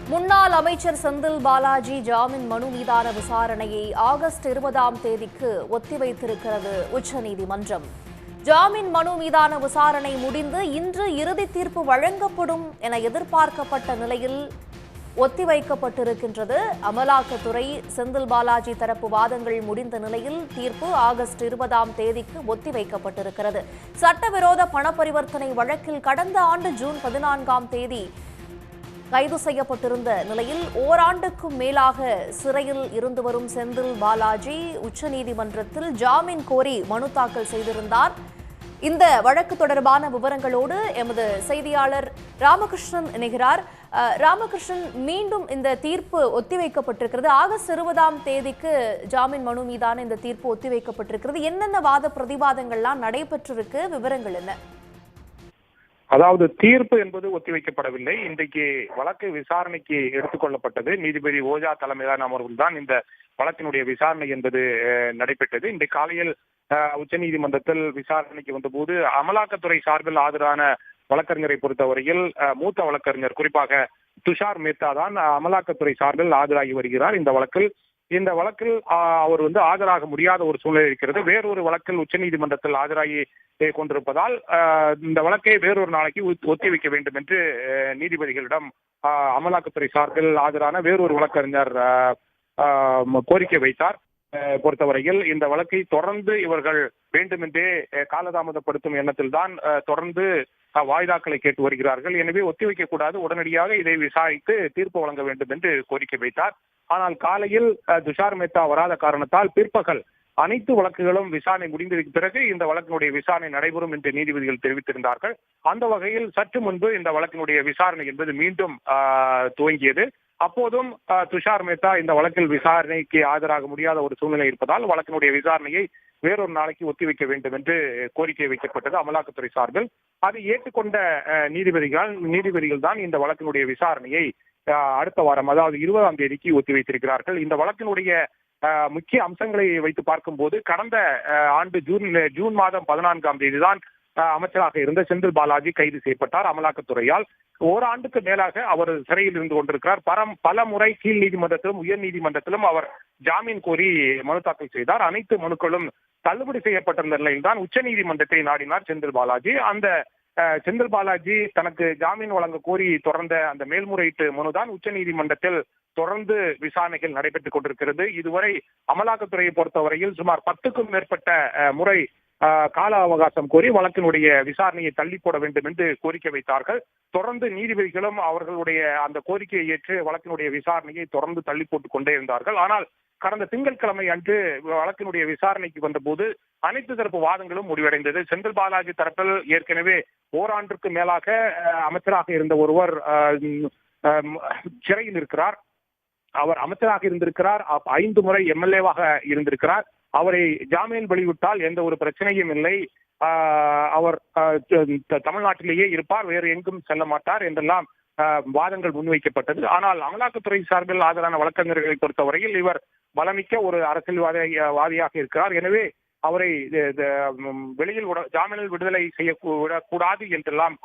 முன்னாள் அமைச்சர் செந்தில் பாலாஜி ஜாமீன் மனு மீதான விசாரணையை ஆகஸ்ட் 20ஆம் தேதிக்கு ஒத்திவைத்திருக்கிறது உச்சநீதிமன்றம். ஜாமீன் மனு மீதான விசாரணை முடிந்து இன்று இறுதி தீர்ப்பு வழங்கப்படும் என எதிர்பார்க்கப்பட்ட நிலையில் ஒத்திவைக்கப்பட்டிருக்கின்றது. அமலாக்கத்துறை செந்தில் பாலாஜி தரப்பு வாதங்கள் முடிந்த நிலையில் தீர்ப்பு ஆகஸ்ட் 20ஆம் தேதிக்கு ஒத்திவைக்கப்பட்டிருக்கிறது. சட்டவிரோத பண பரிவர்த்தனை வழக்கில் கடந்த ஆண்டு ஜூன் 14ஆம் தேதி கைது செய்யப்பட்டிருந்த நிலையில் ஓராண்டுக்கும் மேலாக சிறையில் இருந்து வரும் செந்தில் பாலாஜி உச்சநீதிமன்றத்தில் ஜாமீன் கோரி மனு தாக்கல் செய்திருந்தார். இந்த வழக்கு தொடர்பான விவரங்களோடு எமது செய்தியாளர் ராமகிருஷ்ணன் இணைகிறார். ராமகிருஷ்ணன், மீண்டும் இந்த தீர்ப்பு ஒத்திவைக்கப்பட்டிருக்கிறது. ஆகஸ்ட் 20ஆம் தேதிக்கு ஜாமீன் மனு மீதான இந்த தீர்ப்பு ஒத்திவைக்கப்பட்டிருக்கிறது. என்னென்ன வாத பிரதிவாதங்கள்லாம் நடைபெற்றிருக்கு, விவரங்கள் என்ன? அதாவது தீர்ப்பு என்பது ஒத்திவைக்கப்படவில்லை. இன்றைக்கு வழக்கு விசாரணைக்கு எடுத்துக் கொள்ளப்பட்டது. நீதிபதி ஓஜா தலைமையிலான அமர்வில் தான் இந்த வழக்கினுடைய விசாரணை என்பது நடைபெற்றது. இன்றைக்கு காலையில் உச்சநீதிமன்றத்தில் விசாரணைக்கு வந்தபோது அமலாக்கத்துறை சார்பில் ஆஜரான வழக்கறிஞரை பொறுத்தவரையில் மூத்த வழக்கறிஞர் குறிப்பாக துஷார் மேத்தா தான் அமலாக்கத்துறை சார்பில் ஆஜராகி வருகிறார். இந்த வழக்கில் அவர் ஆஜராக முடியாத ஒரு சூழ்நிலை இருக்கிறது. வேறொரு வழக்கில் உச்சநீதிமன்றத்தில் ஆஜராகி கொண்டிருப்பதால் இந்த வழக்கை வேறொரு நாளைக்கு ஒத்திவைக்க வேண்டும் என்று நீதிபதிகளிடம் அமலாக்கத்துறை சார்பில் ஆஜரான வேறொரு வழக்கறிஞர் கோரிக்கை வைத்தார். பொறுத்தவரையில் இந்த வழக்கை தொடர்ந்து இவர்கள் வேண்டுமென்றே காலதாமதப்படுத்தும் எண்ணத்தில் தான் தொடர்ந்து வாய்தாக்களை கேட்டு வருகிறார்கள். எனவே ஒத்திவைக்க கூடாது, உடனடியாக இதை விசாரித்து தீர்ப்பு வழங்க வேண்டும் என்று கோரிக்கை வைத்தார். ஆனால் காலையில் துஷார் மேத்தா வராத காரணத்தால் பிற்பகல் அனைத்து வழக்குகளும் விசாரணை முடிந்ததற்கு பிறகு இந்த வழக்கினுடைய விசாரணை நடைபெறும் என்று நீதிபதிகள் தெரிவித்திருந்தார்கள். அந்த வகையில் சற்று முன்பு இந்த வழக்கினுடைய விசாரணை என்பது மீண்டும் துவங்கியது. அப்போதும் துஷார் மேத்தா இந்த வழக்கில் விசாரணைக்கு ஆஜராக முடியாத ஒரு சூழ்நிலை இருப்பதால் வழக்கினுடைய விசாரணையை வேறொரு நாளைக்கு ஒத்திவைக்க வேண்டும் என்று கோரிக்கை வைக்கப்பட்டது அமலாக்கத்துறை சார்பில். அதை ஏற்றுக்கொண்ட நீதிபதிகள் தான் இந்த வழக்கினுடைய விசாரணையை அடுத்த வாரம், அதாவது 20ஆம் தேதிக்கு ஒத்திவைத்திருக்கிறார்கள். இந்த வழக்கினுடைய முக்கிய அம்சங்களை வைத்து பார்க்கும்போது கடந்த ஆண்டு ஜூன் மாதம் 14ஆம் தேதி தான் அமைச்சராக இருந்த செந்தில் பாலாஜி கைது செய்யப்பட்டார் அமலாக்கத்துறையால். ஓராண்டுக்கு மேலாக அவர் சிறையில் இருந்து கொண்டிருக்கிறார். பல முறை கீழ் நீதிமன்றத்திலும் உயர் நீதிமன்றத்திலும் அவர் ஜாமீன் கோரி மனு தாக்கல் செய்தார். அனைத்து மனுக்களும் தள்ளுபடி செய்யப்பட்டிருந்த நிலையில் தான் உச்ச நீதிமன்றத்தை நாடினார் செந்தில் பாலாஜி. அந்த செந்தில் பாலாஜி தனக்கு ஜாமீன் வழங்க கோரி தொடர்ந்த அந்த மேல்முறையீட்டு மனுதான் உச்ச நீதிமன்றத்தில் தொடர்ந்து விசாரணைகள் நடைபெற்றுக் கொண்டிருக்கிறது. இதுவரை அமலாக்கத்துறையை பொறுத்தவரையில் சுமார் 10க்கும் மேற்பட்ட முறை கால அவகாசம் கோரி வழக்கினுடைய விசாரணையை தள்ளி போட வேண்டும் என்று கோரிக்கை வைத்தார்கள். தொடர்ந்து நீதிபதிகளும் அவர்களுடைய அந்த கோரிக்கையை ஏற்று வழக்கினுடைய விசாரணையை தொடர்ந்து தள்ளி போட்டுக் கொண்டே இருந்தார்கள். ஆனால் கடந்த திங்கட்கிழமை அன்று வழக்கினுடைய விசாரணைக்கு வந்தபோது அனைத்து தரப்பு வாதங்களும் முடிவடைந்தது. செந்தில் பாலாஜி தரப்பில் ஏற்கனவே ஓராண்டுக்கு மேலாக அமைச்சராக இருந்த ஒருவர் சிறையில் இருக்கிறார். அவர் அமைச்சராக இருந்திருக்கிறார், 5 முறை எம்எல்ஏவாக இருந்திருக்கிறார். அவரை ஜாமீன் வெளிவிட்டால் எந்த ஒரு பிரச்சனையும் இல்லை, அவர் தமிழ்நாட்டிலேயே இருப்பார், வேறு எங்கும் செல்ல மாட்டார் என்றெல்லாம் வாதங்கள் முன்வைக்கப்பட்டது. ஆனால் அமலாக்கத்துறை சார்பில் ஆஜரான வழக்கறிஞர்களை பொறுத்தவரையில் இவர் பலமிக்க ஒரு அரசியல்வாதியாக இருக்கிறார். எனவே அவரை வெளியில் ஜாமீனில் விடுதலை செய்யக்கூடாது என்றெல்லாம்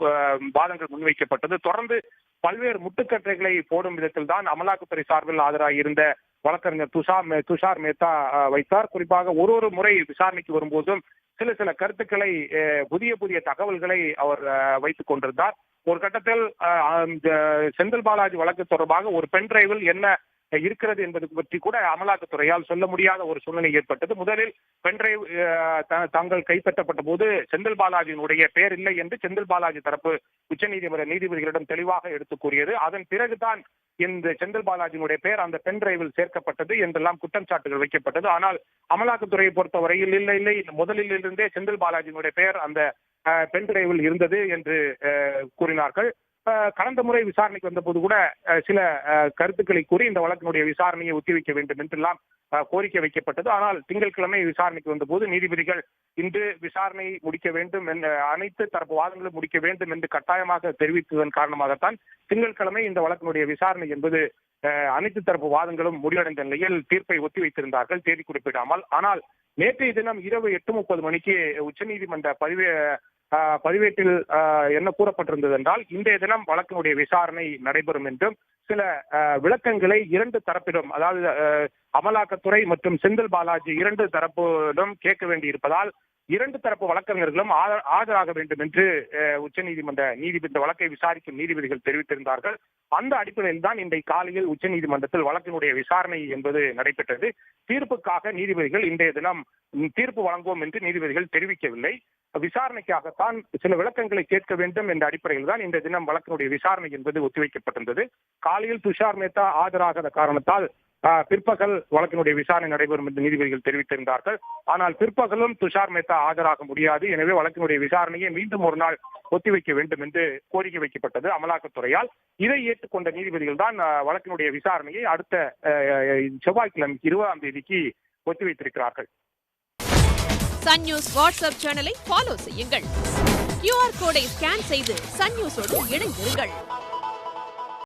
வாதங்கள் முன்வைக்கப்பட்டது. தொடர்ந்து பல்வேறு முட்டுக்கட்டைகளை போடும் விதத்தில் தான் அமலாக்கத்துறை சார்பில் ஆஜராகி இருந்த வழக்கறிஞர் துஷார் மேத்தா வைத்தார். குறிப்பாக ஒரு முறை விசாரணைக்கு வரும்போதும் சில கருத்துக்களை, புதிய தகவல்களை அவர் வைத்துக் கொண்டிருந்தார். ஒரு கட்டத்தில் செந்தில் பாலாஜி வழக்கு தொடர்பாக ஒரு பென் டிரைவில் என்ன இருக்கிறது என்பது பற்றி கூட அமலாக்கத்துறையால் சொல்ல முடியாத ஒரு சூழ்நிலை ஏற்பட்டது. முதலில் பென்டிரைவ் தாங்கள் கைப்பற்றப்பட்ட போது செந்தில் பாலாஜியினுடைய பெயர் இல்லை என்று செந்தில் பாலாஜி தரப்பு உச்சநீதிமன்ற நீதிபதிகளிடம் தெளிவாக எடுத்து கூறியது. அதன் பிறகுதான் இந்த செந்தில் பாலாஜியினுடைய பெயர் அந்த பென் டிரைவில் சேர்க்கப்பட்டது என்றெல்லாம் குற்றம் சாட்டுகள் வைக்கப்பட்டது. ஆனால் அமலாக்கத்துறையை பொறுத்தவரையில் இல்லை, முதலில் இருந்தே செந்தில் பாலாஜியினுடைய பெயர் அந்த பென் டிரைவில் இருந்தது என்று கூறினார்கள். கடந்த முறை விசாரணைக்கு வந்தபோது கூட சில கருத்துக்களை கூறி இந்த வழக்கினுடைய விசாரணையை ஒத்திவைக்க வேண்டும் என்றெல்லாம் கோரிக்கை வைக்கப்பட்டது. ஆனால் திங்கட்கிழமை விசாரணைக்கு வந்தபோது நீதிபதிகள் இன்று விசாரணை முடிக்க வேண்டும், அனைத்து தரப்பு வாதங்களும் முடிக்க வேண்டும் என்று கட்டாயமாக தெரிவித்ததன் காரணமாகத்தான் திங்கட்கிழமை இந்த வழக்கினுடைய விசாரணை என்பது அனைத்து தரப்பு வாதங்களும் முடிவடைந்த நிலையில் தீர்ப்பை ஒத்திவைத்திருந்தார்கள், தேதி குறிப்பிடாமல். ஆனால் நேற்றைய தினம் இரவு 8:30 மணிக்கு உச்சநீதிமன்ற பதிவேட்டில் என்ன கூறப்பட்டிருந்தது என்றால், இன்றைய தினம் வழக்கினுடைய விசாரணை நடைபெறும் என்றும் சில விளக்கங்களை இரண்டு தரப்பிலும், அதாவது அமலாக்கத்துறை மற்றும் செந்தில் பாலாஜி இரண்டு தரப்பிலும் கேட்க வேண்டியிருப்பதால் இரண்டு தரப்பு வழக்கறிஞர்களும் ஆஜராக வேண்டும் என்று உச்சநீதிமன்ற நீதிபதி இந்த வழக்கை விசாரிக்கும் நீதிபதிகள் தெரிவித்திருந்தார்கள். அந்த அடிப்படையில் தான் இன்றைய காலையில் உச்சநீதிமன்றத்தில் வழக்கினுடைய விசாரணை என்பது நடைபெற்றது. தீர்ப்புக்காக நீதிபதிகள் இன்றைய தினம் தீர்ப்பு வழங்குவோம் என்று நீதிபதிகள் தெரிவிக்கவில்லை. விசாரணைக்காகத்தான் சில விளக்கங்களை கேட்க வேண்டும் என்ற அடிப்படையில் தான் இன்றைய தினம் வழக்கினுடைய விசாரணை என்பது ஒத்திவைக்கப்பட்டிருந்தது. காலையில் துஷார் மேத்தா ஆஜராகாத காரணத்தால் பிற்பகல் வழக்கினுடைய விசாரணை நடைபெறும் என்று நீதிபதிகள் தெரிவித்திருந்தார்கள். ஆனால் பிற்பகலும் துஷார் மேத்தா ஆஜராக முடியாது. எனவே வழக்கினுடைய விசாரணையை மீண்டும் ஒரு நாள் ஒத்திவைக்க வேண்டும் என்று கோரிக்கை வைக்கப்பட்டது அமலாக்கத்துறையால். இதை ஏற்றுக்கொண்ட நீதிபதிகள் தான் வழக்கினுடைய விசாரணையை அடுத்த செவ்வாய்க்கிழமை 20ஆம் தேதிக்கு ஒத்திவைத்திருக்கிறார்கள். சன் நியூஸ் வாட்ஸ்அப் சேனலை ஃபாலோ செய்யுங்கள். QR கோடை ஸ்கேன் செய்து சன் நியூஸோடு இணைந்திருங்கள்.